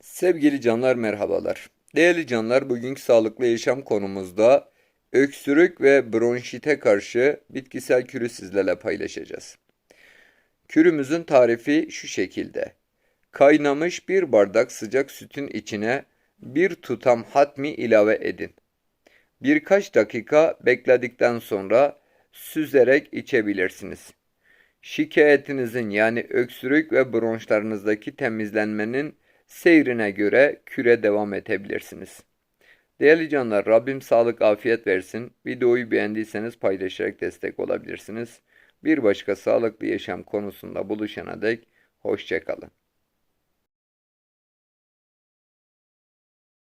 Sevgili canlar merhabalar. Değerli canlar bugünkü sağlıklı yaşam konumuzda öksürük ve bronşite karşı bitkisel kürü sizlerle paylaşacağız. Kürümüzün tarifi şu şekilde. Kaynamış bir bardak sıcak sütün içine bir tutam hatmi ilave edin. Birkaç dakika bekledikten sonra süzerek içebilirsiniz. Şikayetinizin yani öksürük ve bronşlarınızdaki temizlenmenin seyrine göre küre devam edebilirsiniz. Değerli canlar, Rabbim sağlık afiyet versin. Videoyu beğendiyseniz paylaşarak destek olabilirsiniz. Bir başka sağlıklı yaşam konusunda buluşana dek hoşça kalın.